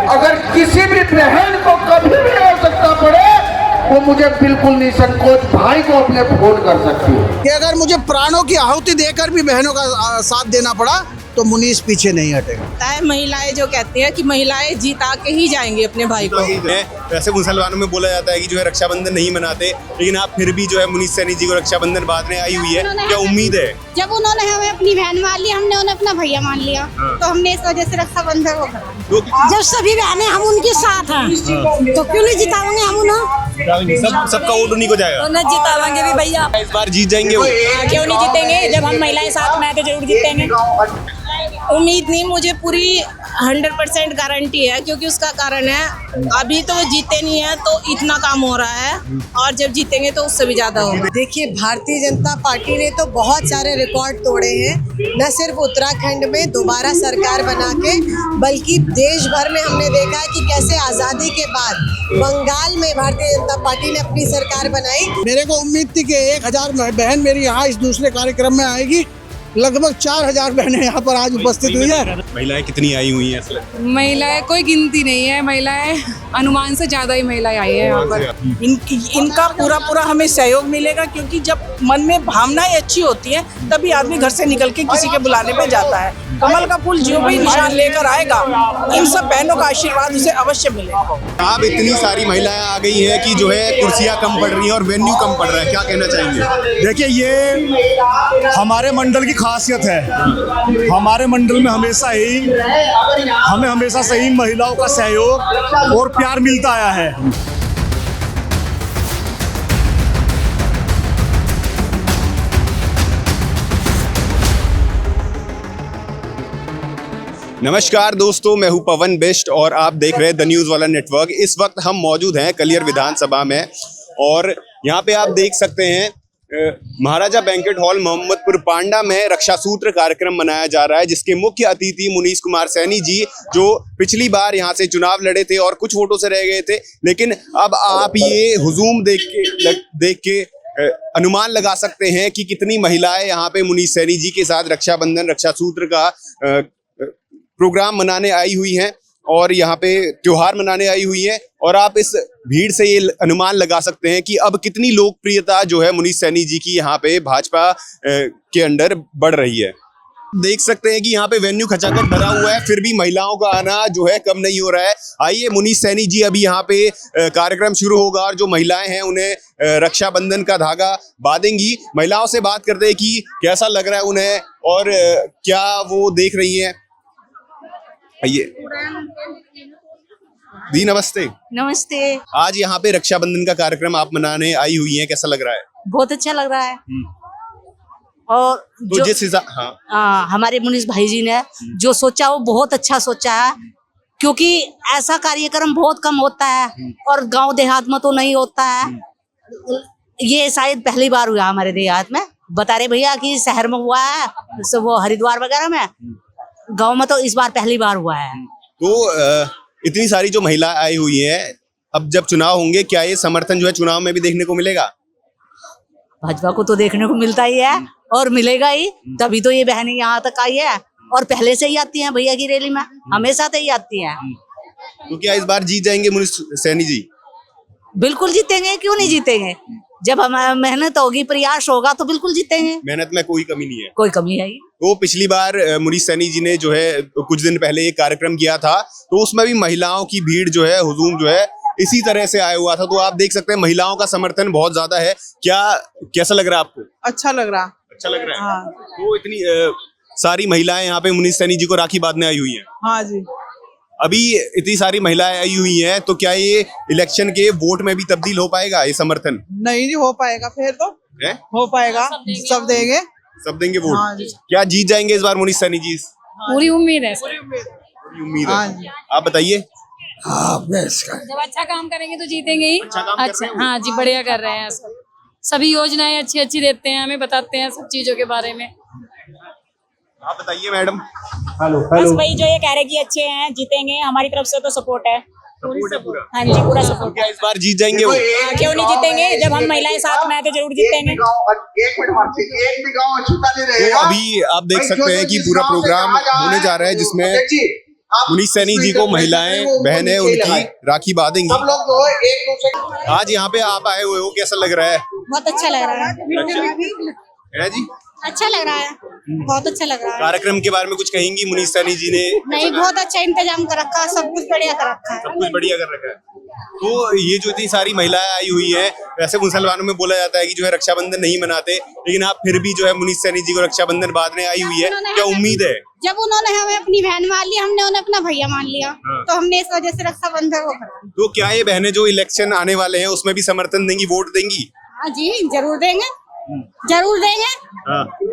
अगर किसी भी बहन को कभी भी आवश्यकता पड़े वो मुझे बिल्कुल निसंकोच भाई को अपने फोन कर सकती है कि अगर मुझे प्राणों की आहुति देकर भी बहनों का साथ देना पड़ा तो मुनीष पीछे नहीं हटेगा। महिलाएं जो कहती हैं कि महिलाएं जीता के ही जाएंगी अपने भाई को। वैसे मुसलमानों में बोला जाता है कि जो है रक्षाबंधन नहीं मनाते, लेकिन आप फिर भी जो है मुनीष सैनी जी को रक्षाबंधन बांधने आई हुई है, क्या उम्मीद है? जब उन्होंने हमें अपनी बहन मान लिया, हमने उन्हें अपना भैया मान लिया, तो हमने इस वजह से रक्षाबंधन को जब सभी बहनें हम उनके साथ हैं तो क्यों नहीं जिताएंगे हम उन्हें? सबका वोट उन्हीं को जाएगा। उन्हें जिताएंगे भी भैया। इस बार जीत जाएंगे वो। क्यों नहीं जीतेंगे? जब हम महिलाएं साथ में आए तो जरूर जीतेंगे। उम्मीद नहीं, मुझे पूरी 100% गारंटी है, क्योंकि उसका कारण है अभी तो वो जीते नहीं है तो इतना काम हो रहा है, और जब जीतेंगे तो उससे भी ज्यादा होगा। देखिए, भारतीय जनता पार्टी ने तो बहुत सारे रिकॉर्ड तोड़े हैं, न सिर्फ उत्तराखंड में दोबारा सरकार बना के, बल्कि देश भर में हमने देखा है कि कैसे आज़ादी के बाद बंगाल में भारतीय जनता पार्टी ने अपनी सरकार बनाई। मेरे को उम्मीद थी कि 1000 बहन मेरी यहाँ इस दूसरे कार्यक्रम में आएगी। लगभग 4000 बहनें यहाँ पर आज उपस्थित हुई है। महिलाएं कितनी आई हुई हैं? महिलाएं कोई गिनती नहीं है, महिलाएं अनुमान से ज्यादा ही महिलाएं आई है यहाँ पर। इनका पूरा हमें सहयोग मिलेगा, क्योंकि जब मन में भावनाएं अच्छी होती है तभी आदमी घर से निकल के किसी के बुलाने पे जाता है। कमल का फूल जो भी निशान लेकर आएगा, इन सब बहनों का आशीर्वाद उसे अवश्य मिलेगा। अब इतनी सारी महिलाएं आ गई हैं कि जो है कुर्सियां कम पड़ रही हैं और वेन्यू कम पड़ रहा है, क्या कहना चाहेंगे? देखिए, ये हमारे मंडल की खासियत है। हमारे मंडल में हमें हमेशा से ही महिलाओं का सहयोग और प्यार मिलता आया है। नमस्कार दोस्तों, मैं हूं पवन बिष्ट और आप देख रहे हैं द न्यूज़ वाला नेटवर्क। इस वक्त हम मौजूद हैं कलियर विधानसभा में और यहाँ पे आप देख सकते हैं महाराजा बैंक्वेट हॉल मोहम्मदपुर पांडा में रक्षा सूत्र कार्यक्रम मनाया जा रहा है, जिसके मुख्य अतिथि मुनीष कुमार सैनी जी, जो पिछली बार यहाँ से चुनाव लड़े थे और कुछ वोटों से रह गए थे, लेकिन अब आप ये हुजूम देख के अनुमान लगा सकते हैं कि कितनी महिलाएं यहाँ पे मुनीष सैनी जी के साथ रक्षाबंधन रक्षा सूत्र का प्रोग्राम मनाने आई हुई हैं और यहाँ पे त्योहार मनाने आई हुई है। और आप इस भीड़ से ये अनुमान लगा सकते हैं कि अब कितनी लोकप्रियता जो है मुनीष सैनी जी की यहाँ पे भाजपा के अंडर बढ़ रही है। देख सकते हैं कि यहाँ पे वेन्यू खचाखच भरा हुआ है, फिर भी महिलाओं का आना जो है कम नहीं हो रहा है। आइए, मुनीष सैनी जी अभी यहाँ पे कार्यक्रम शुरू होगा और जो महिलाएं हैं उन्हें रक्षाबंधन का धागा बांधेंगी। महिलाओं से बात करते हैं कि कैसा लग रहा है उन्हें और क्या वो देख रही हैं। आइए दी, नमस्ते। नमस्ते। आज यहाँ पे रक्षाबंधन का कार्यक्रम आप मनाने आई हुई हैं, कैसा लग रहा है? बहुत अच्छा लग रहा है। और तो जिस हिसाब हमारे मुनीष भाई जी ने जो सोचा वो बहुत अच्छा सोचा है, क्योंकि ऐसा कार्यक्रम बहुत कम होता है और गांव देहात में तो नहीं होता है। ये शायद पहली बार हुआ हमारे देहात में। बता रहे भैया कि शहर में हुआ है, वो हरिद्वार वगैरह में, गांव में तो इस बार पहली बार हुआ है। तो इतनी सारी जो महिला आई हुई हैं, अब जब चुनाव होंगे क्या ये समर्थन जो है चुनाव में भी देखने को मिलेगा? भाजपा को तो देखने को मिलता ही है और मिलेगा ही, तभी तो ये बहनें यहाँ तक आई है और पहले से ही आती हैं भैया की रैली में, हमेशा से ही आती हैं। तो क्या इस बार जीत जाएंगे मुनीष सैनी जी? बिल्कुल जीतेंगे, क्यों नहीं जीतेंगे? जब हमारी मेहनत होगी, प्रयास होगा तो बिल्कुल जीतेंगे। मेहनत में कोई कमी नहीं है। कोई कमी है? तो पिछली बार मुनीष सैनी जी ने जो है कुछ दिन पहले एक कार्यक्रम किया था, तो उसमें भी महिलाओं की भीड़ जो है, हुजूम जो है, इसी तरह से आया हुआ था। तो आप देख सकते हैं महिलाओं का समर्थन बहुत ज्यादा है। कैसा लग रहा है आपको? अच्छा लग रहा है। अच्छा लग रहा है। हाँ। तो इतनी सारी महिलाएं यहाँ पे मुनीष सैनी जी को राखी बांधने आई हुई हैं। हाँ जी। अभी इतनी सारी महिलाएं आई हुई हैं, तो क्या ये इलेक्शन के वोट में भी तब्दील हो पाएगा ये समर्थन? नहीं जी, हो पाएगा, फिर तो है? हो पाएगा, सब देंगे। सब देंगे वोट। हाँ जी। क्या जीत जाएंगे इस बार मुनीष सैनी जी? पूरी उम्मीद है। पूरी उम्मीद हाँ है। जी। आप बताइए। जब अच्छा काम करेंगे तो जीतेंगे ही। अच्छा काम कर रहे हो? हाँ जी, बढ़िया कर रहे हैं। सभी योजनाएं अच्छी अच्छी देते हैं, हमें बताते हैं सब चीजों के बारे में। आप बताइए मैडम। बस भाई जो ये कह रहे कि अच्छे हैं, जीतेंगे, हमारी तरफ से तो सपोर्ट है। पूरा। हाँ जी, पूरा सपोर्ट। क्या इस बार जीत जाएंगे वो? क्यों नहीं जीतेंगे? जब हम महिलाएं साथ में आए तो जरूर जीतेंगे। तो अभी आप देख सकते हैं कि पूरा प्रोग्राम होने जा रहा है, जिसमें मुनीष सैनी जी को महिलाएं बहनें उनकी राखी बांधेंगी। सब लोग जो है एक दूसरे आज यहाँ पे आप आए हुए हो, कैसा लग रहा है? बहुत अच्छा लग रहा है। है जी, अच्छा लग रहा है, बहुत अच्छा लग रहा है। कार्यक्रम के बारे में कुछ कहेंगी? मुनीष सैनी जी ने नहीं, बहुत अच्छा इंतजाम कर रखा है, सब कुछ बढ़िया कर रखा है। सब कुछ बढ़िया कर रखा है। तो ये जो इतनी सारी महिलाएं आई हुई है, वैसे मुसलमानों में बोला जाता है कि जो है रक्षाबंधन नहीं मनाते, लेकिन आप फिर भी जो है मुनीष सैनी जी को रक्षाबंधन बांधने आई हुई है, क्या उम्मीद है? जब उन्होंने हमें अपनी बहन मान लिया, हमने उन्हें अपना भैया मान लिया, तो हमने इस वजह से रक्षाबंधन को करा। तो क्या ये बहनें जो इलेक्शन आने वाले हैं उसमें भी समर्थन देंगी, वोट देंगी? हाँ जी, जरूर देंगे, जरूर देंगे।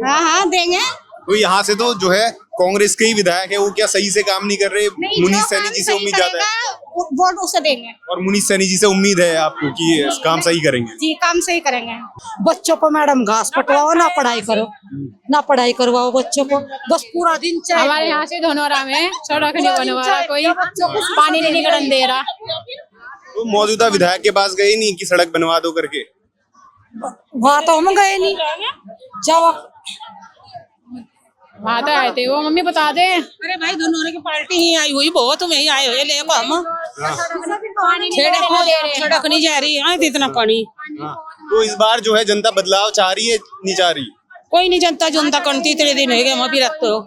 हाँ हाँ देंगे। तो यहाँ से तो जो है कांग्रेस के ही विधायक है, वो क्या सही से काम नहीं कर रहे? मुनीष सैनी जी से उम्मीद ज्यादा है, वोट उसे देंगे। और मुनीष सैनी जी से उम्मीद है आपको कि ये काम सही करेंगे? जी, काम सही करेंगे। बच्चों को मैडम घास पटवाओ, ना पढ़ाई करो, ना पढ़ाई करवाओ बच्चों को, बस पूरा दिन चाहे। हमारे यहाँ से धनौरा में सड़क नहीं बनवा रहा, कोई पानी नहीं निकलने दे रहा। तो मौजूदा विधायक के पास गए नहीं कि सड़क बनवा दो करके? वहाँ तो हम गए नहीं, जब वहाँ तो आए थे, वो मम्मी बता दे। अरे भाई, दोनों की पार्टी ही आई हुई, बहुत में ही आए हुए लेको हम। सड़क नहीं जा रही है, इतना पानी। तो इस बार जो है जनता बदलाव चाह रही है, नहीं चाह रही? कोई नहीं जनता जनता करती, इतने दिन हो गए हम अभी रखते हो।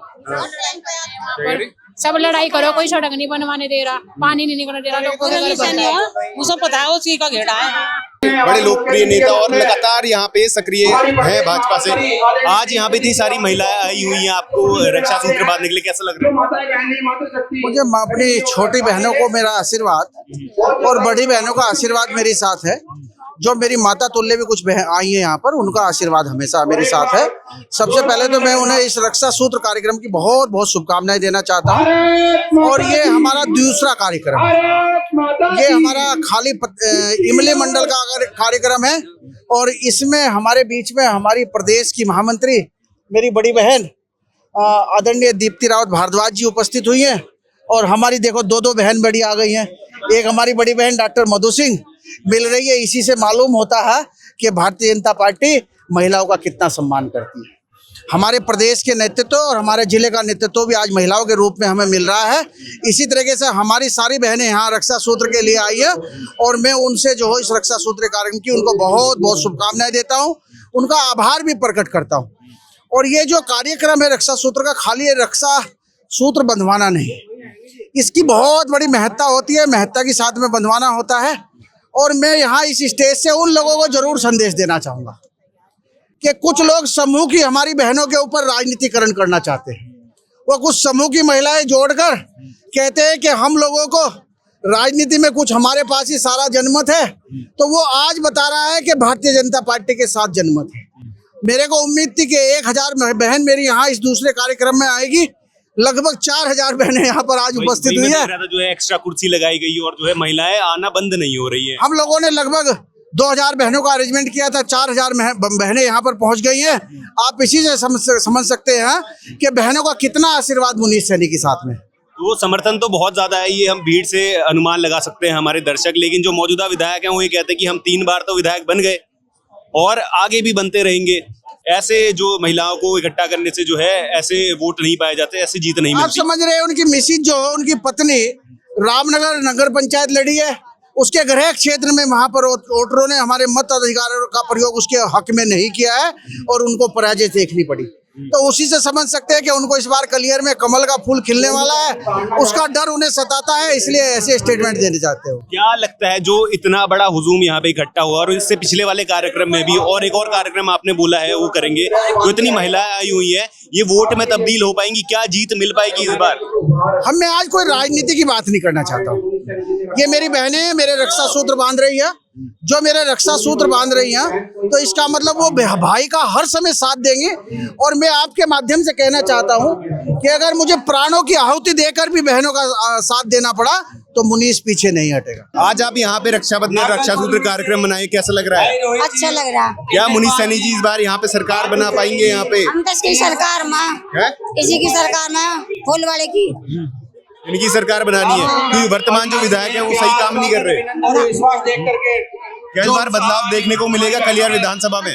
सब लड़ाई करो, कोई सड़क नहीं बनवाने दे रहा, पानी नहीं निकलने दे रहा, लोगों के घर बनता है। उसे पता है उसी का घेरा है। बड़े लोकप्रिय नेता और लगातार यहाँ पे सक्रिय है भाजपा से। आज यहाँ पे इतनी सारी महिलाएं आई हुई हैं, आपको रक्षा सूत्र बांधने के लिए कैसा लग रहा है? मुझे अपनी छोटी बहनों को मेरा आशीर्वाद और बड़ी बहनों का आशीर्वाद मेरे साथ है। जो मेरी माता तुल्य भी कुछ बहन आई है यहाँ पर, उनका आशीर्वाद हमेशा मेरे साथ है। सबसे पहले तो मैं उन्हें इस रक्षा सूत्र कार्यक्रम की बहुत बहुत शुभकामनाएं देना चाहता हूँ। और ये हमारा दूसरा कार्यक्रम है, ये हमारा खाली इमली मंडल का कार्यक्रम है। और इसमें हमारे बीच में हमारी प्रदेश की महामंत्री मेरी बड़ी बहन आदरणीय दीप्ति रावत भारद्वाज जी उपस्थित हुई हैं। और हमारी देखो दो बहन बड़ी आ गई हैं। एक हमारी बड़ी बहन डॉक्टर मधु सिंह मिल रही है। इसी से मालूम होता है कि भारतीय जनता पार्टी महिलाओं का कितना सम्मान करती है। हमारे प्रदेश के नेतृत्व और हमारे जिले का नेतृत्व भी आज महिलाओं के रूप में हमें मिल रहा है। इसी तरीके से हमारी सारी बहनें यहाँ रक्षा सूत्र के लिए आई है और मैं उनसे जो है इस रक्षा सूत्र कार्यक्रम की उनको बहुत बहुत शुभकामनाएं देता हूँ, उनका आभार भी प्रकट करता हूँ। और ये जो कार्यक्रम है रक्षा सूत्र का, खाली ये रक्षा सूत्र बंधवाना नहीं, इसकी बहुत बड़ी महत्ता होती है, महत्ता के साथ में बंधवाना होता है। और मैं यहाँ इस स्टेज से उन लोगों को जरूर संदेश देना चाहूँगा कि कुछ लोग समूह की हमारी बहनों के ऊपर राजनीतिकरण करना चाहते हैं। वो कुछ समूह की महिलाएं जोड़कर कहते हैं कि हम लोगों को राजनीति में कुछ हमारे पास ही सारा जनमत है, तो वो आज बता रहा है कि भारतीय जनता पार्टी के साथ जनमत है। मेरे को उम्मीद थी कि 1000 बहन मेरी यहाँ इस दूसरे कार्यक्रम में आएगी। लगभग 4000 बहनें यहाँ पर आज उपस्थित हुई है। जो है एक्स्ट्रा कुर्सी लगाई गई और जो है महिलाएं आना बंद नहीं हो रही है। हम लोगों ने लगभग 2000 बहनों का अरेंजमेंट किया था, 4000 बहनें यहाँ पर पहुँच गई हैं। आप इसी से समझ सकते हैं कि बहनों का कितना आशीर्वाद मुनीष सैनी के साथ में। तो समर्थन तो बहुत ज्यादा है, ये हम भीड़ से अनुमान लगा सकते हैं हमारे दर्शक। लेकिन जो मौजूदा विधायक हैं वो ये कहते हैं कि हम 3 बार तो विधायक बन गए और आगे भी बनते रहेंगे। ऐसे जो महिलाओं को इकट्ठा करने से जो है ऐसे वोट नहीं पाए जाते, ऐसी जीत नहीं मिलती। आप समझ रहे हैं, उनकी मिसिज जो है, उनकी पत्नी रामनगर नगर पंचायत लड़ी है, उसके गृह क्षेत्र में वहां पर वोटरों ने हमारे मत अधिकारों का प्रयोग उसके हक में नहीं किया है और उनको पराजय देखनी पड़ी। तो उसी से समझ सकते हैं कि उनको इस बार कलियर में कमल का फूल खिलने वाला है, उसका डर उन्हें सताता है, इसलिए ऐसे स्टेटमेंट देने चाहते हो। क्या लगता है जो इतना बड़ा हुजूम यहाँ पे इकट्ठा हुआ और इससे पिछले वाले कार्यक्रम में भी और एक और कार्यक्रम आपने बोला है वो करेंगे, जो इतनी महिलाएं आई हुई है, ये वोट में तब्दील हो पाएंगी? क्या जीत मिल पाएगी इस बार? मैं आज कोई राजनीति की बात नहीं करना चाहता हूँ। ये मेरी बहनें मेरे रक्षा सूत्र बांध रही है, जो मेरे रक्षा सूत्र बांध रही हैं, तो इसका मतलब वो भाई का हर समय साथ देंगे। और मैं आपके माध्यम से कहना चाहता हूँ कि अगर मुझे प्राणों की आहुति देकर भी बहनों का साथ देना पड़ा तो मुनीष पीछे नहीं हटेगा। आज आप यहाँ पे रक्षाबंधन रक्षा सूत्र कार्यक्रम मनाए, कैसा लग रहा है? अच्छा लग रहा है। क्या मुनीष सैनी जी इस बार यहाँ पे सरकार बना पाएंगे? यहाँ पे हम तो इसकी सरकार में, इसी की सरकार में, फूल वाले की, इनकी सरकार बनानी है क्योंकि वर्तमान जो विधायक है वो सही काम नहीं कर रहे। विश्वास देख करके क्या इस बार बदलाव देखने को मिलेगा कलियार विधानसभा में?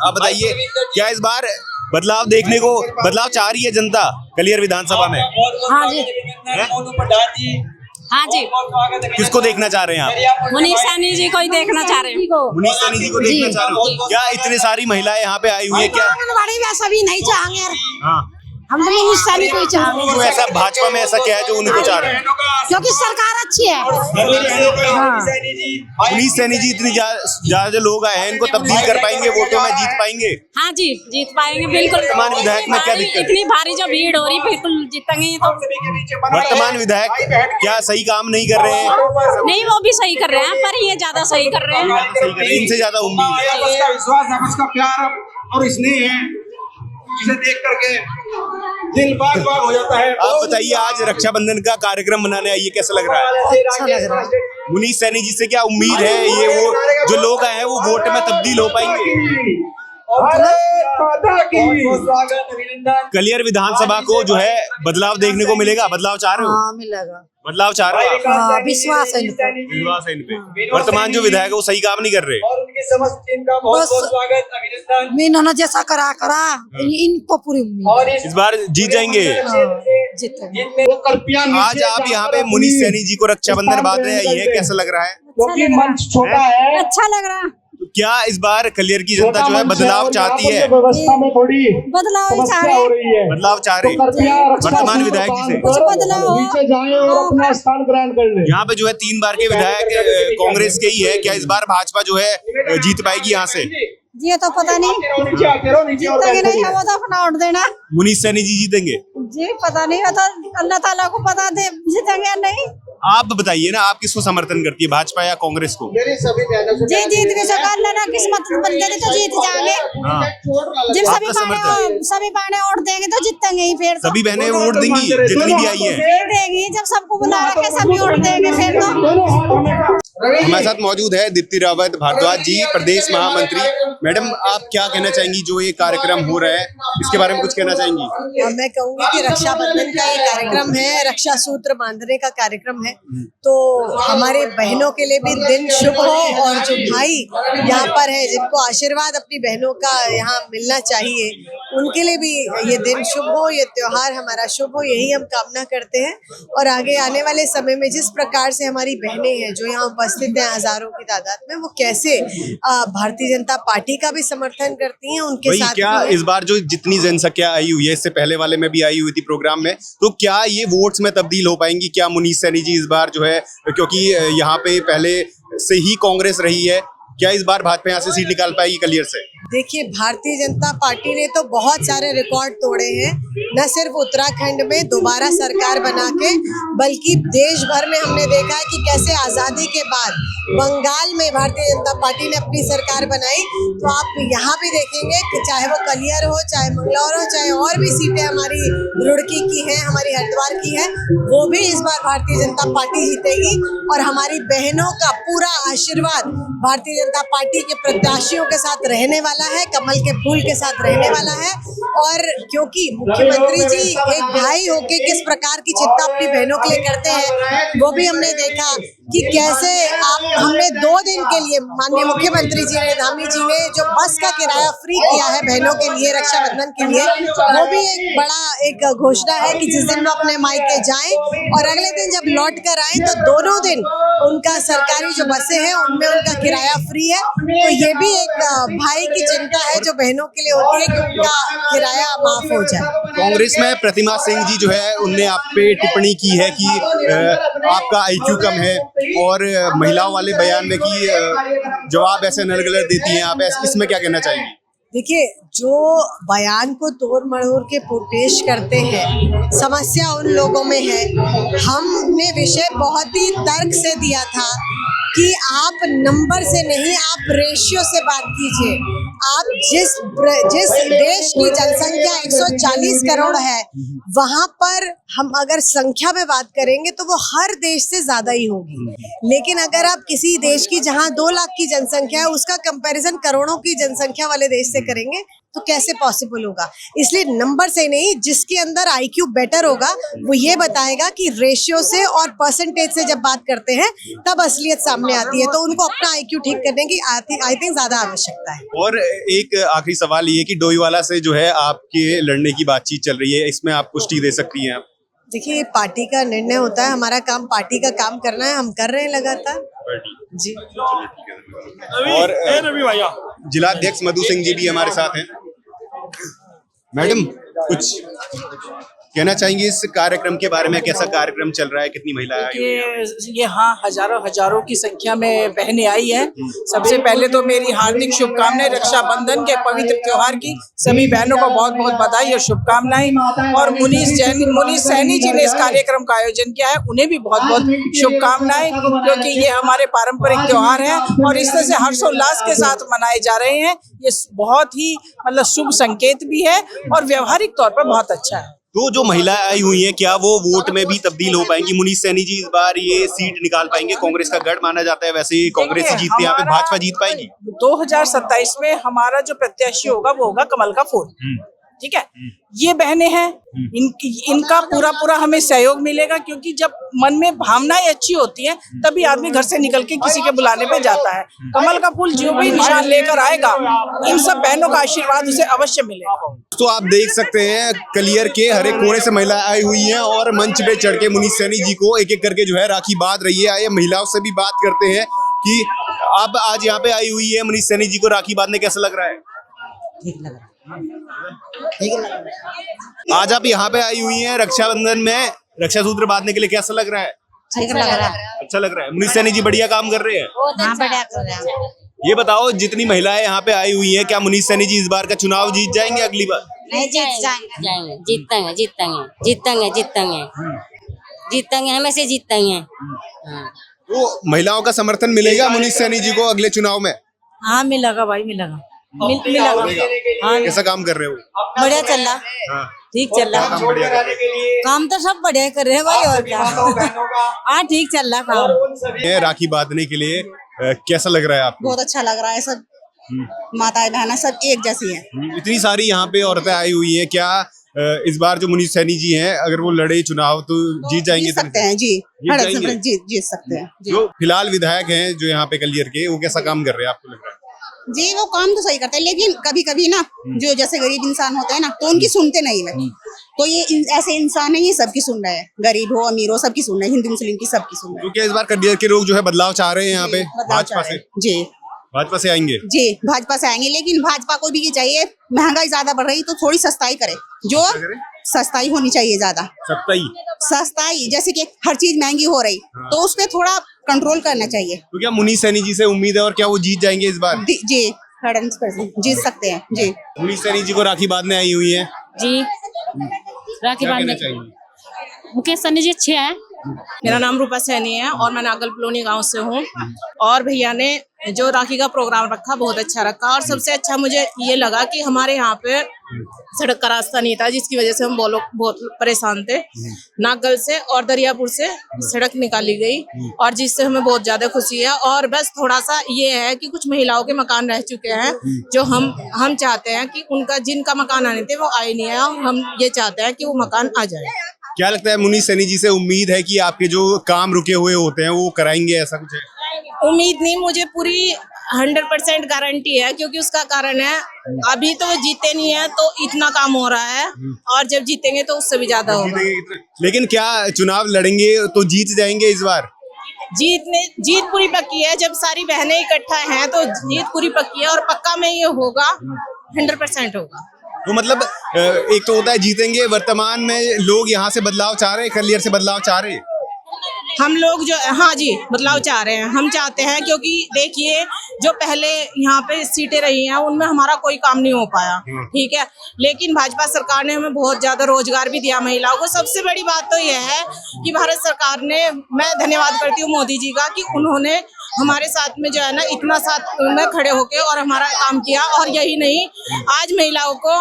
आप बताइए, क्या इस बार बदलाव देखने को, बदलाव चाह रही है जनता कलियर विधानसभा में? हाँ जी, हाँ जी। किसको देखना चाह रहे हैं आप? मुनीष सैनी जी को ही देखना चाह रहे हैं। मुनीष सैनी जी को देखना चाह रहे हो? क्या इतने सारी महिलाएं यहाँ पे आई हुई है क्या? आंगनबाड़ी में सभी नहीं चाहेंगे, हाँ, हम तो मुनीष सैनी को ही चाहेंगे, क्यों ऐसा भाजपा में ऐसा क्या है जो उनको चाह रहे हैं? क्योंकि सरकार अच्छी है। मुनीष सैनी जी इतनी ज्यादा जो लोग आए हैं इनको तब्दील कर पाएंगे, वोटों में जीत पाएंगे? हाँ जी, जीत पाएंगे बिल्कुल। वर्तमान विधायक में क्या दिक्कत है? इतनी भारी जो भीड़ हो रही, बिल्कुल जीतेंगे तो। वर्तमान विधायक क्या सही काम नहीं कर रहे हैं? नहीं, वो भी सही कर रहे हैं, पर ये ज्यादा सही कर रहे हैं। इनसे ज्यादा उम्मीद है। उसका विश्वास है, उसका प्यार और स्नेह है, जिसे देख करके दिल बाग बाग हो जाता है। आप बताइए, आज रक्षाबंधन का कार्यक्रम मनाने आइए, कैसा लग रहा है? अच्छा लग रहा है। मुनीष सैनी जी से क्या उम्मीद है? ये वो जो लोग आए हैं वो वोट में तब्दील हो पाएंगे? कलियर विधानसभा को जो है बदलाव देखने को मिलेगा? बदलाव चाह रहे हो? हाँ, मिलेगा। बदलाव चाह रहे हो? हाँ, विश्वास है इन पर। विश्वास है इन पे। वर्तमान जो विधायक है वो सही काम नहीं कर रहे। बस इन्होंने जैसा करा इनको पूरी उम्मीद इस बार जीत जाएंगे। जीतेंगे। आज आप यहाँ पे मुनीष सैनी जी को रक्षाबंधन बांधने आई है, कैसा लग रहा है? क्योंकि मंच छोटा है, अच्छा लग रहा है। तो क्या इस बार कलियर की जनता जो है बदलाव चाहती है? व्यवस्था में थोड़ी बदलाव चाह रहे हैं, बदलाव चाह रही है वर्तमान विधायक जी से। कुछ बदलाव हो। नीचे जाएं और अपना स्थान ग्रहण कर लें। यहाँ पे जो है 3 बार के विधायक कांग्रेस के ही है, क्या इस बार भाजपा जो है जीत पाएगी यहाँ से? ये तो पता नहीं, जीतेंगे नहीं, वो तो अपना वोट देना। मुनीष सैनी जी जीतेंगे? जी पता नहीं, वो तो अल्लाह ताला को पता दे जीतेंगे या नहीं। आप बताइए ना, आप किसको समर्थन करती है, भाजपा या कांग्रेस को? जी जीत भी सका, अल्लाह ना किस्मत बन गई तो जीत जाएंगे। जब सभी बहनें वोट देंगे तो जीतेंगे ही। फिर सभी बहनें वोट देंगी जितनी भी आई है? देंगी, जब सबको बुला रखे सभी वोट देंगे फिर तो। हमारे साथ मौजूद है दीप्ति रावत भारद्वाज जी, प्रदेश महामंत्री। मैडम, आप क्या कहना चाहेंगी, जो ये कार्यक्रम हो रहा है इसके बारे में कुछ कहना चाहेंगी? मैं कहूँगी कि रक्षाबंधन का ये कार्यक्रम है, रक्षा सूत्र बांधने का कार्यक्रम है, तो हमारे बहनों के लिए भी दिन शुभ हो, और जो भाई यहाँ पर है जिनको आशीर्वाद अपनी बहनों का यहाँ मिलना चाहिए, उनके लिए भी ये दिन शुभ हो, ये त्योहार हमारा शुभ हो, यही हम कामना करते हैं। और आगे आने वाले समय में जिस प्रकार से हमारी बहनें हैं जो यहाँ उपस्थित हैं हजारों की तादाद में, वो कैसे भारतीय जनता पार्टी का भी समर्थन करती हैं, उनके साथ क्या इस बार जो जितनी जनसंख्या आई हुई है, इससे पहले वाले में भी आई हुई थी प्रोग्राम में, तो क्या ये वोट्स में तब्दील हो पाएंगी? क्या मुनीष सैनी जी इस बार जो है, क्योंकि यहाँ पे पहले से ही कांग्रेस रही है, क्या इस बार भाजपा यहाँ से सीट निकाल पाएगी कलियर से? देखिए, भारतीय जनता पार्टी ने तो बहुत सारे रिकॉर्ड तोड़े हैं, न सिर्फ उत्तराखंड में दोबारा सरकार बना के, बल्कि देश भर में हमने देखा है कि कैसे आज़ादी के बाद बंगाल में भारतीय जनता पार्टी ने अपनी सरकार बनाई। तो आप यहाँ भी देखेंगे कि चाहे वो कलियर हो, चाहे मंगलौर हो, चाहे और भी सीटें हमारी रुड़की की हैं, हमारी हरिद्वार की हैं, वो भी इस बार भारतीय जनता पार्टी जीतेगी। और हमारी बहनों का पूरा आशीर्वाद भारतीय जनता पार्टी के प्रत्याशियों के साथ रहने वाला है, कमल के फूल के साथ रहने वाला है। और क्योंकि मुख्यमंत्री जी एक भाई होके किस प्रकार की चिंता अपनी बहनों के लिए करते हैं, वो भी हमने देखा कि कैसे हमने 2 दिन के लिए माननीय मुख्यमंत्री जी ने, धामी जी ने जो बस का किराया फ्री किया है बहनों के लिए रक्षाबंधन के लिए, वो भी एक बड़ा घोषणा है कि जिस दिन वो अपने मायके जाएं और अगले दिन जब लौट कर आए तो दोनों दिन उनका सरकारी जो बसें हैं उनमें उनका किराया फ्री है। तो ये भी एक भाई की चिंता है जो बहनों के लिए होती है कि उनका किराया माफ हो जाए। कांग्रेस में प्रतिमा सिंह जी जो है, उनने आप पे टिप्पणी की है कि आपका IQ कम है, और महिलाओं वाले बयान में कि जवाब ऐसे नल गलत देती हैं आप, इसमें क्या कहना चाहिए? देखिए, जो बयान को तोड़ मरोड़ के पेश करते हैं, समस्या उन लोगों में है। हमने विषय बहुत ही तर्क से दिया था कि आप नंबर से नहीं, आप रेशियो से बात कीजिए। आप जिस देश की जनसंख्या 140 करोड़ है, वहाँ पर हम अगर संख्या में बात करेंगे तो वो हर देश से ज्यादा ही होगी। लेकिन अगर आप किसी देश की जहाँ 2 लाख की जनसंख्या है, उसका कंपैरिजन करोड़ों की जनसंख्या वाले देश से करेंगे तो कैसे पॉसिबल होगा। इसलिए नंबर से नहीं, जिसके अंदर IQ बेटर होगा वो ये बताएगा कि रेशियो से और परसेंटेज से जब बात करते हैं तब असलियत सामने आती है। तो उनको अपना IQ ठीक करने की आई थिंक ज्यादा आवश्यकता है। और एक आखिरी सवाल ये कि डोईवाला से जो है आपके लड़ने की बातचीत चल रही है, इसमें आप पुष्टि दे सकती हैं? आप देखिए, पार्टी का निर्णय होता है, हमारा काम पार्टी का काम करना है, हम कर रहे हैं लगातार जी। और जिलाध्यक्ष मधु सिंह जी भी हमारे साथ हैं। मैडम, कुछ कहना चाहेंगे इस कार्यक्रम के बारे में? कैसा कार्यक्रम चल रहा है, कितनी महिलाएं आई हुई हैं? ये हाँ, हजारों की संख्या में बहनें आई हैं। सबसे पहले तो मेरी हार्दिक शुभकामनाएं रक्षाबंधन के पवित्र त्योहार की सभी बहनों को बहुत बहुत बधाई और शुभकामनाएं। और मुनीष सैनी जी ने इस कार्यक्रम का आयोजन किया है, उन्हें भी बहुत बहुत शुभकामनाएं, क्योंकि ये हमारे पारंपरिक त्योहार है और इस तरह से हर्षोल्लास के साथ मनाए जा रहे हैं। ये बहुत ही मतलब शुभ संकेत भी है और व्यवहारिक तौर पर बहुत अच्छा है। तो जो महिलाएं आई हुई हैं, क्या वो वोट में भी तब्दील हो पाएंगी? मुनीष सैनी जी इस बार ये सीट निकाल पाएंगे? कांग्रेस का गढ़ माना जाता है, वैसे ही कांग्रेस ही जीतती है, यहाँ पे भाजपा जीत पाएगी? 2027 में हमारा जो प्रत्याशी होगा वो होगा कमल का फूल। ठीक है, ये बहनें हैं, इनका पूरा हमें सहयोग मिलेगा, क्योंकि जब मन में भावनाएं अच्छी होती हैं तभी आदमी घर से निकल के किसी के बुलाने पे जाता है। कमल का फूल जो भी निशान लेकर आएगा, इन सब बहनों का आशीर्वाद उसे अवश्य मिलेगा। तो आप देख सकते हैं कलियर के हर एक कोने से महिलाएं आई हुई हैं और मंच पे चढ़ के मुनीष सैनी जी को एक एक करके जो है राखी बांध रही है। आइए महिलाओं से भी बात करते हैं कि आप आज यहाँ पे आई हुई है, मुनीष सैनी जी को राखी बांधने कैसा लग रहा है? ठीक लग रहा है। आज आप यहाँ पे आई हुई हैं रक्षाबंधन में रक्षा सूत्र बांधने के लिए, कैसा लग रहा है? ठीक लग रहा है। अच्छा लग रहा है। मुनीष सैनी जी बढ़िया काम कर रहे हैं। हाँ, बढ़िया कर रहे हैं। ये बताओ, जितनी महिलाएं यहाँ पे आई हुई हैं, क्या मुनीष सैनी जी इस बार का चुनाव जीत जाएंगे अगली बार? नहीं, जीतेंगे, हमें से जीतेंगे। तो महिलाओं का समर्थन मिलेगा मुनीष सैनी जी को अगले चुनाव में? हाँ, मिलेगा भाई, मिलेगा। हाँ, कैसा काम कर रहे हो? बढ़िया चल रहा, हाँ, ठीक चल रहा। काम तो सब बढ़िया कर रहे हैं भाई, और क्या। हाँ, ठीक चल रहा काम। ये राखी बांधने के लिए कैसा लग रहा है आपको? बहुत अच्छा लग रहा है। सब माताएं बहनें सब एक जैसी हैं। इतनी सारी यहाँ पे औरतें आई हुई हैं, क्या इस बार जो मुनीष सैनी जी हैं, अगर वो लड़े चुनाव तो जीत जाएंगे? जीत सकते हैं जी, जीत सकते हैं। जो फिलहाल विधायक हैं जो यहाँ पे कलियर के, वो कैसा काम कर रहे हैं आपको लग रहा है? जी, वो काम तो सही करते हैं, लेकिन कभी कभी ना जो जैसे गरीब इंसान होते हैं ना, तो उनकी सुनते नहीं है। तो ये ऐसे इंसान है, ये सबकी सुन रहे हैं, गरीब हो अमीर हो सबकी सुन रहे हैं, हिंदू मुस्लिम की सबकी सुन रहे हैं। तो क्या इस बार कलियर के लोग जो है बदलाव चाह रहे हैं यहाँ पे भाजपा से? जी, भाजपा से आएंगे? जी, भाजपा से आएंगे, लेकिन भाजपा को भी ये चाहिए, महंगाई ज्यादा बढ़ रही तो थोड़ी सस्ताई करे, जो सस्ताई होनी चाहिए ज्यादा। सस्ताई जैसे कि हर चीज महंगी हो रही, तो उस पर थोड़ा कंट्रोल करना चाहिए। तो क्या मुनीष सैनी जी से उम्मीद है और क्या वो जीत जाएंगे इस बार? जी, 100% जीत सकते हैं जी। मुनीष सैनी जी को राखी बांधने आई हुई है जी, राखी बांधने। मुकेश सैनी जी अच्छे हैं। मेरा नाम रूपा सैनी है और मैं नागल कॉलोनी गांव से हूँ। और भैया ने जो राखी का प्रोग्राम रखा बहुत अच्छा रखा, और सबसे अच्छा मुझे ये लगा कि हमारे यहाँ पे सड़क का रास्ता नहीं था, जिसकी वजह से हम बहुत परेशान थे। नागल से और दरियापुर से सड़क निकाली गई, और जिससे हमें बहुत ज्यादा खुशी है। और बस थोड़ा सा ये है कि कुछ महिलाओं के मकान रह चुके हैं, जो हम चाहते हैं कि उनका जिनका मकान आने थे वो आए नहीं है, हम ये चाहते हैं कि वो मकान आ जाए। क्या लगता है मुनीष सैनी जी से उम्मीद है कि आपके जो काम रुके हुए होते हैं वो कराएंगे, ऐसा कुछ है? उम्मीद नहीं, मुझे पूरी 100% गारंटी है, क्योंकि उसका कारण है अभी तो वो जीते नहीं है तो इतना काम हो रहा है, और जब जीतेंगे तो उससे भी ज्यादा होगा। लेकिन क्या चुनाव लड़ेंगे तो जीत जाएंगे इस बार? जीत पूरी पक्की है। जब सारी बहनें इकट्ठा हैं तो जीत पूरी पक्की है, और पक्का में ये होगा, 100% होगा। तो मतलब एक तो होता है जीतेंगे, वर्तमान में लोग यहाँ से बदलाव चाह रहे हैं, कलियर से बदलाव चाह रहे हैं। हम लोग जो, हाँ जी, बदलाव चाह रहे हैं, हम चाहते हैं, क्योंकि देखिए जो पहले यहाँ पे सीटें रही हैं उनमें हमारा कोई काम नहीं हो पाया, ठीक है। लेकिन भाजपा सरकार ने हमें बहुत ज्यादा रोजगार भी दिया महिलाओं को। सबसे बड़ी बात तो यह है कि भारत सरकार ने, मैं धन्यवाद करती हूँ मोदी जी का, कि उन्होंने हमारे साथ में जो है ना इतना साथ में खड़े होके और हमारा काम किया। और यही नहीं, आज महिलाओं को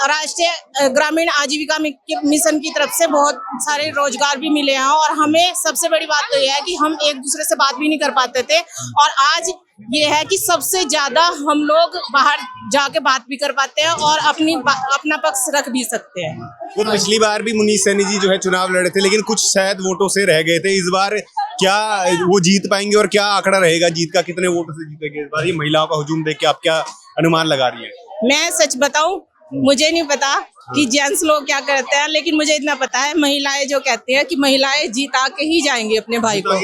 राष्ट्रीय ग्रामीण आजीविका मिशन की तरफ से बहुत सारे रोजगार भी मिले हैं। और हमें सबसे बड़ी बात तो यह है कि हम एक दूसरे से बात भी नहीं कर पाते थे, और आज ये है कि सबसे ज्यादा हम लोग बाहर जाके बात भी कर पाते हैं और अपना पक्ष रख भी सकते हैं। वो पिछली बार भी मुनीष सैनी जी जो है चुनाव लड़े थे, लेकिन कुछ शायद वोटों से रह गए थे। इस बार क्या वो जीत पाएंगे और क्या आंकड़ा रहेगा जीत का, कितने वोटों से जीतेंगे इस बार? ये महिलाओं का हुजूम देख के आप क्या अनुमान लगा रही है? मैं सच बताऊं, मुझे नहीं पता कि जेंट्स लोग क्या करते हैं, लेकिन मुझे इतना पता है महिलाएं जो कहती हैं कि महिलाएं जीता के ही जाएंगी अपने भाई को।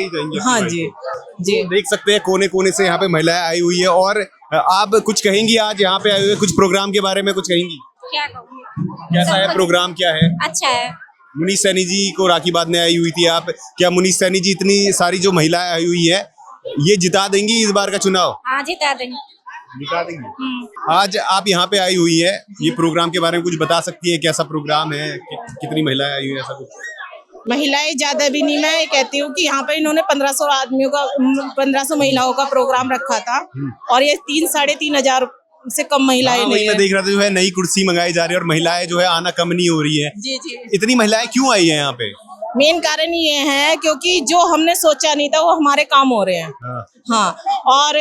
हाँ जी जी, देख सकते हैं कोने कोने से यहाँ पे महिलाएं आई हुई है। और आप कुछ कहेंगी आज यहाँ पे आए हुए कुछ प्रोग्राम के बारे में कुछ कहेंगी? क्या कहूँ, कैसा है प्रोग्राम, क्या है? अच्छा है। मुनीष सैनी जी को राखी बांधने आई हुई थी आप, क्या मुनीष सैनी जी इतनी सारी जो महिलाएं आई हुई है ये जिता देंगी इस बार का चुनाव? हाँ, जिता देंगे। जिता देंगे। आज आप यहाँ पे आई हुई है, ये प्रोग्राम के बारे में कुछ बता सकती है? कैसा प्रोग्राम है, कितनी महिलाएं आई हुई है, ऐसा कुछ? महिलाएं ज्यादा भी नहीं, मैं कहती हूँ कि यहाँ पे इन्होंने 1500 महिलाओं का प्रोग्राम रखा था, और ये 3-3,500 से कम महिलाएं नहीं मैं देख रहा था जो है नई कुर्सी मंगाई जा रही है और महिलाएं जो है आना कम नहीं हो रही है। जी जी, इतनी महिलाएं क्यों आई है यहाँ पे? मेन कारण ये है क्योंकि जो हमने सोचा नहीं था वो हमारे काम हो रहे हैं। हाँ, और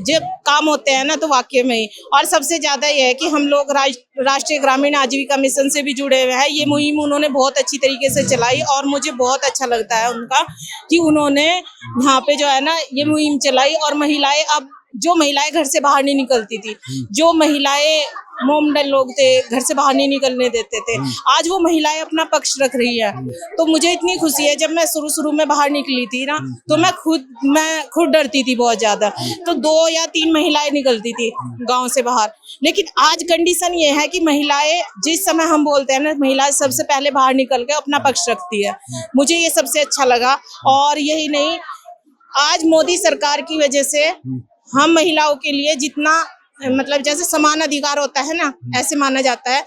जब काम होते हैं ना तो वाकई में ही। और सबसे ज्यादा ये है कि हम लोग राष्ट्रीय ग्रामीण आजीविका मिशन से भी जुड़े हुए हैं। ये मुहिम उन्होंने बहुत अच्छी तरीके से चलाई और मुझे बहुत अच्छा लगता है उनका कि उन्होंने यहाँ पे जो है ना ये मुहिम चलाई। और महिलाएं, अब जो महिलाएं घर से बाहर नहीं निकलती थी, जो महिलाएं मोमडन लोग थे, घर से बाहर नहीं निकलने देते थे, आज वो महिलाएं अपना पक्ष रख रही है। तो मुझे इतनी खुशी है। जब मैं शुरू में बाहर निकली थी ना तो मैं खुद डरती थी बहुत ज्यादा, तो 2 या 3 महिलाएं निकलती थी गांव से बाहर। लेकिन आज कंडीशन ये है कि महिलाएं, जिस समय हम बोलते हैं ना, महिलाएं सबसे पहले बाहर निकल के अपना पक्ष रखती है। मुझे ये सबसे अच्छा लगा। और यही नहीं, आज मोदी सरकार की वजह से हम महिलाओं के लिए जितना, मतलब जैसे समान अधिकार होता है ना, ऐसे माना जाता है,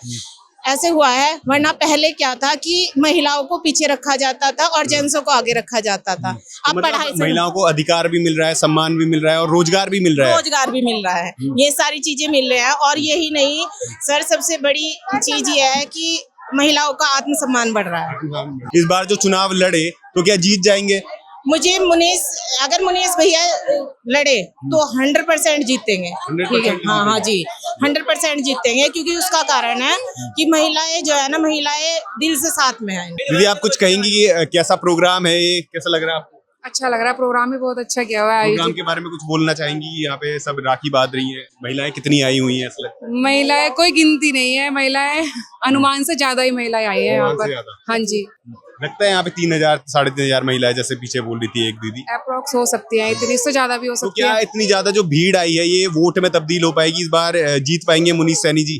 ऐसे हुआ है। वरना पहले क्या था कि महिलाओं को पीछे रखा जाता था और जेंट्सों को आगे रखा जाता था। अब पढ़ाई से महिलाओं को अधिकार भी मिल रहा है, सम्मान भी मिल रहा है और रोजगार भी मिल रहा है। रोजगार भी मिल रहा है, ये सारी चीजें मिल रही है। और यही नहीं सर, सबसे बड़ी चीज ये है कि महिलाओं का आत्मसम्मान बढ़ रहा है। इस बार जो चुनाव लड़े तो क्या जीत जाएंगे? मुझे अगर मुनीष भैया लड़े तो 100% जीतेंगे। ठीक है, हाँ जी, 100% जीतेंगे, क्योंकि उसका कारण है कि महिलाएं जो है ना, महिलाएं दिल से साथ में हैं। दीदी आप कुछ कहेंगी कि कैसा प्रोग्राम है ये, कैसा लग रहा है आपको? अच्छा लग रहा है, प्रोग्राम भी बहुत अच्छा किया हुआ है। प्रोग्राम के बारे में कुछ बोलना चाहेंगी? यहाँ पे सब राखी बांध रही है, महिलाएं कितनी आई हुई हैं? ऐसा लगता है महिलाएं कोई गिनती नहीं है, महिलाएं अनुमान से ज्यादा ही महिलाएं आई है यहाँ पर। हाँ जी, लगता है यहाँ पे 3,000 3,500 महिलाएं, जैसे पीछे बोल रही थी एक दीदी, अप्रोक्स हो सकती है, इतनी, इससे ज्यादा भी हो तो सकती है। क्या इतनी ज्यादा जो भीड़ आई है ये वोट में तब्दील हो पाएगी? इस बार जीत पाएंगे मुनीष सैनी जी?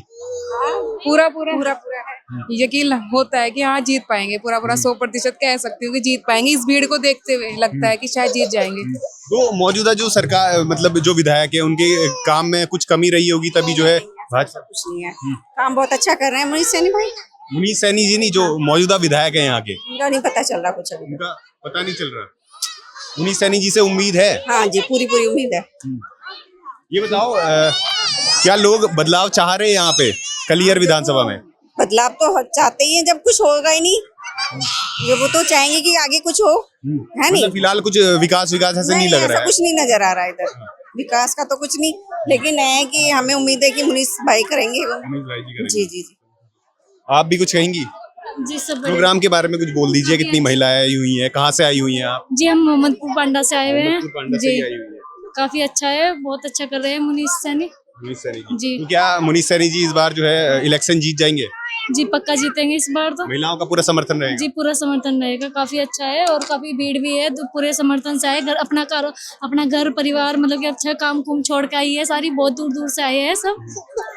पूरा है, यकीन होता है कि हाँ जीत पाएंगे। पूरा 100% कह सकती हूँ कि जीत पाएंगे। इस भीड़ को देखते हुए लगता है कि शायद जीत जाएंगे। तो मौजूदा जो सरकार, मतलब जो विधायक है, उनके काम में कुछ कमी रही होगी, तभी जो है भाजपा। कुछ नहीं है, काम बहुत अच्छा कर रहे हैं मुनीष सैनी भाई। मुनीष सैनी जी नहीं, जो मौजूदा विधायक है यहाँ के, उनका नहीं पता चल रहा कुछ अभी। उनका पता नहीं चल रहा। मुनीष सैनी जी से उम्मीद है? हाँ जी, पूरी उम्मीद है। ये बताओ, क्या लोग बदलाव चाह रहे हैं यहाँ पे कलियर विधानसभा में? बदलाव तो चाहते ही हैं, जब कुछ होगा ही नहीं ये वो तो चाहेंगे कि आगे कुछ हो, है नहीं? फिलहाल कुछ विकास ऐसे नहीं लग रहा है। कुछ नहीं नजर आ रहा है इधर, विकास का तो कुछ नहीं। लेकिन है कि हमें उम्मीद है कि मुनीष भाई करेंगे वो। जी जी जी। आप भी कुछ कहेंगी? जी, सब प्रोग्राम के बारे में कुछ बोल दीजिए। कितनी महिलाएं आई हुई हैं, कहाँ से आई हुई हैं आप? जी, हम मोहम्मदपुर पांडा से आए हुए हैं जी। आई हुई हैं। काफी अच्छा है, बहुत अच्छा कर रहे हैं मुनीष सैनी जी। तो क्या मुनीष सैनी जी इस बार जो है इलेक्शन जीत जाएंगे? जी, पक्का जीतेंगे इस बार तो। महिलाओं का पूरा समर्थन रहेगा? जी, पूरा समर्थन रहेगा। काफी अच्छा है और काफी भीड़ भी है, तो पूरे समर्थन से आए। अपना घर परिवार, मतलब कि अच्छा काम कुम छोड़ के आई है सारी, बहुत दूर से आए हैं सब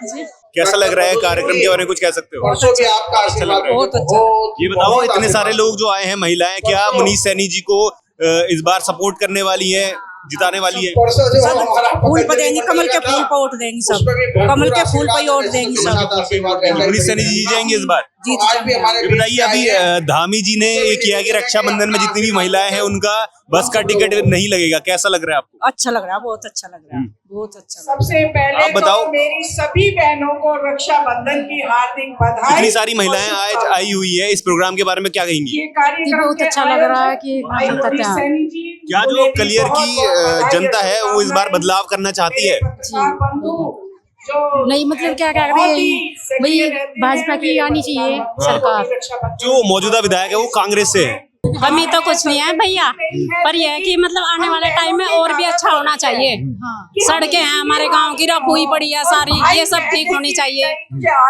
जी। कैसा लग रहा है कार्यक्रम के बारे में कुछ कह सकते हो? अच्छा लग रहा है, बहुत अच्छा। ये बताओ, इतने सारे लोग जो आए हैं महिलाएं, क्या मुनीष सैनी जी को इस बार सपोर्ट करने वाली है? जिताने वाली है? सब फूल पर देंगे, कमल के फूल पर वोट देंगे, सब कमल के फूल पर ही वोट देंगे सब। मुनीष सैनी जी जीत जाएंगे इस बार? जीत जाएंगे। ये बताइए, अभी धामी जी ने ये किया कि रक्षाबंधन में जितनी भी महिलाएं हैं उनका बस का टिकट नहीं लगेगा, कैसा लग रहा है आपको? अच्छा लग रहा है, बहुत अच्छा लग रहा है, बहुत अच्छा। सबसे पहले आप बताओ। तो मेरी सभी बहनों को रक्षाबंधन की हार्दिक बधाई। इतनी सारी महिलाएं आज आई हुई है, इस प्रोग्राम के बारे में क्या कहेंगी? ये कार्यक्रम बहुत अच्छा लग रहा है कि क्या जो कलियर की जनता है वो इस बार बदलाव करना चाहती है? नहीं मतलब क्या कह रहे हैं भाई, भाजपा की आनी चाहिए सरकार। जो मौजूदा विधायक है वो कांग्रेस से है। कमी तो कुछ नहीं है भैया, पर यह है कि मतलब आने वाले टाइम में और भी अच्छा होना चाहिए। सड़कें हैं हमारे गांव की रफ हुई पड़ी है सारी, ये सब ठीक होनी चाहिए।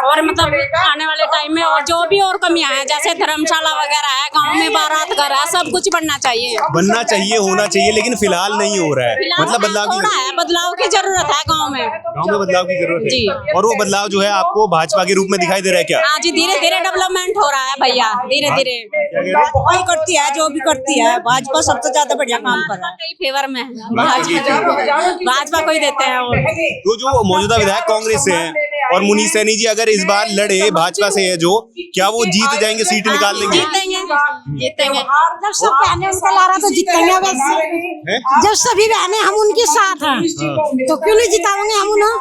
और मतलब आने वाले टाइम में और जो भी और कमियां हैं, जैसे धर्मशाला वगैरह है, गांव में बारात घर है, सब कुछ बनना चाहिए। बनना चाहिए, होना चाहिए, लेकिन फिलहाल नहीं हो रहा है। मतलब बदलाव थोड़ा है, बदलाव की जरूरत है गाँव में। गाँव में बदलाव की जरूरत जी। है। और वो बदलाव जो है आपको भाजपा के रूप में दिखाई दे रहा है क्या? हाँ जी, धीरे धीरे डेवलपमेंट हो रहा है भैया, धीरे धीरे। कोई करती है, जो भी करती है, भाजपा सबसे ज्यादा बढ़िया काम कर रहा है। फेवर में भाजपा को ही देते हैं वो। तो जो मौजूदा विधायक कांग्रेस से हैं और मुनीष सैनी जी अगर इस बार लड़े भाजपा से है जो, क्या वो जीत जाएंगे, सीट निकाल लेंगे? जीतेंगे। जब सब बहनें उनका ला रहा तो जीतेंगे। वैसे जब सभी बहनें हम उनके साथ हैं तो क्यों नहीं जिताएंगे हम उन्हें?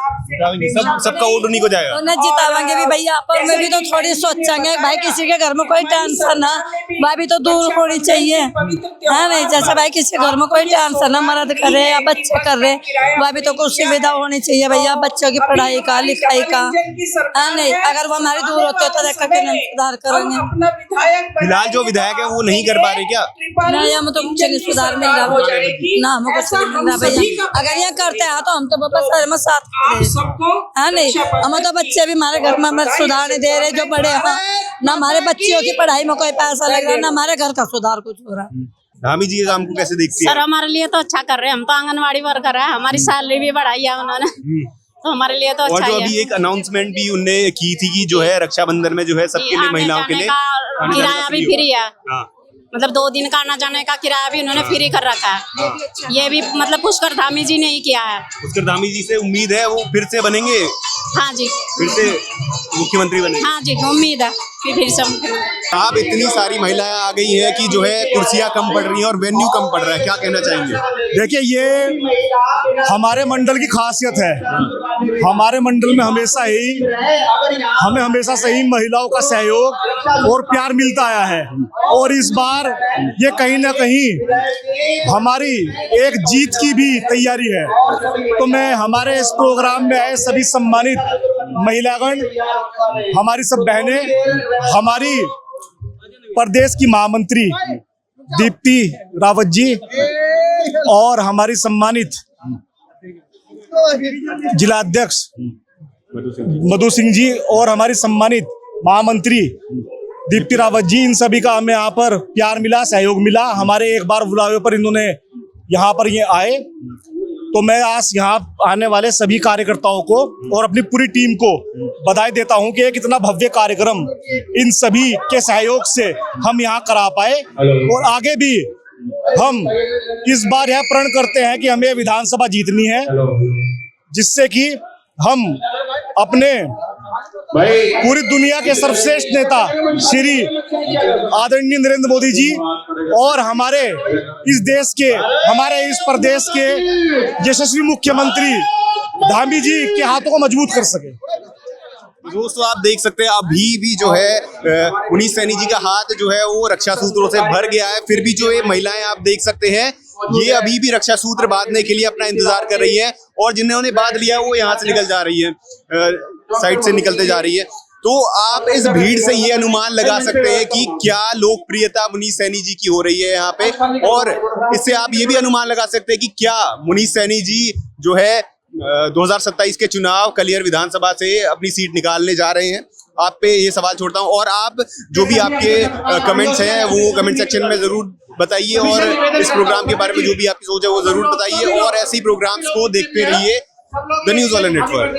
सबका वोट उन्हीं को जाएगा। उन्हें जिताएंगे भी भैया, पर मैं भी तो थोड़ी सोचेंगे भाई, किसी के घर में कोई टेंशन ना, भाई भी तो दूर होनी चाहिए, है नहीं? जैसे भाई किसी घर में कोई टेंशन ना, मर्द करे या बच्चे कर रहे, भाई भी तो कुछ सुविधा होनी चाहिए भैया, बच्चों की पढ़ाई का, लिखाई का, है नहीं? अगर वो हमारी दूर होते तो देखा के सुधार करेंगे। फिलहाल जो विधायक है वो नहीं कर पा रहे क्या? नहीं, हम तो कुछ नहीं सुधार मिल रहा ना, हमें कुछ नहीं मिल रहा भैया। अगर ये करते हैं तो हम तो पापा सर में साथ है नहीं? हम तो बच्चे भी हमारे घर में सुधार नहीं दे रहे, जो बड़े हैं ना, हमारे बच्चियों की पढ़ाई में कोई पैसा लग रहा है, ना हमारे घर का सुधार कुछ हो रहा है। धामी जी के काम को कैसे देखती है? सर हमारे लिए तो अच्छा कर रहे हैं, हम तो आंगनवाड़ी वर्कर है, हमारी सैलरी भी बढ़ाई है उन्होंने, तो हमारे लिए तो अच्छा और जो ही अभी है। एक अनाउंसमेंट भी उनने की थी कि जो है रक्षाबंधन में जो है सबके लिए, महिलाओं के लिए किराया भी फ्री है। हाँ। मतलब 2 दिन का आना जाने का किराया भी उन्होंने फ्री कर रखा है। ये भी मतलब पुष्कर धामी जी ने ही किया है। पुष्कर धामी जी से उम्मीद है वो फिर से बनेंगे, हाँ जी, फिर से मुख्यमंत्री बनेंगे? हाँ जी, उम्मीद है कि फिर से मुख्यमंत्री। आप इतनी सारी महिलाएं आ गई हैं कि जो है कुर्सियां कम पड़ रही हैं और वेन्यू कम पड़ रहा है, क्या कहना चाहेंगे? देखिए, ये हमारे मंडल की खासियत है। हमारे मंडल में हमें हमेशा से ही महिलाओं का सहयोग और प्यार मिलता आया है, और इस बार ये कहीं ना कहीं हमारी एक जीत की भी तैयारी है। तो मैं हमारे इस प्रोग्राम में आए सभी सम्मानित महिलागण, हमारी सब बहनें, हमारी प्रदेश की महामंत्री दीप्ति रावत जी और हमारी सम्मानित जिलाध्यक्ष मधु सिंह जी और हमारी सम्मानित महामंत्री दीप्ति रावत जी, इन सभी का हमें यहाँ पर प्यार मिला, सहयोग मिला। हमारे एक बार बुलावे पर इन्होंने यहाँ पर ये आए, तो मैं आज यहाँ आने वाले सभी कार्यकर्ताओं को और अपनी पूरी टीम को बधाई देता हूँ कि एक इतना भव्य कार्यक्रम इन सभी के सहयोग से हम यहाँ करा पाए, और आगे भी हम इस बार यह प्रण करते हैं कि हमें विधानसभा जीतनी है, जिससे कि हम अपने पूरी दुनिया के सर्वश्रेष्ठ नेता श्री आदरणीय नरेंद्र मोदी जी और हमारे इस देश के, हमारे इस प्रदेश के यशस्वी मुख्यमंत्री धामी जी के हाथों को मजबूत कर सके। दोस्तों, आप देख सकते हैं अभी भी जो है मुनीष सैनी जी का हाथ जो है वो रक्षा सूत्रों से भर गया है, फिर भी जो ये महिलाएं आप देख सकते हैं ये अभी भी रक्षा सूत्र बांधने के लिए अपना इंतजार कर रही है, और जिन्होंने बांध लिया वो यहाँ से निकल जा रही है, साइड से निकलते जा रही है। तो आप इस भीड़ से ये अनुमान लगा सकते हैं कि क्या लोकप्रियता मुनीष सैनी जी की हो रही है यहाँ पे, और इससे आप ये भी अनुमान लगा सकते हैं कि क्या मुनीष सैनी जी जो है 2027 के चुनाव कलियर विधानसभा से अपनी सीट निकालने जा रहे हैं। आप पे ये सवाल छोड़ता हूँ, और आप जो भी आपके कमेंट्स हैं वो कमेंट सेक्शन में जरूर बताइए, और इस प्रोग्राम के बारे में जो भी आपकी सोच है वो जरूर बताइए, और ऐसे ही प्रोग्राम्स को देखते रहिए द न्यूज़ वाला नेटवर्क।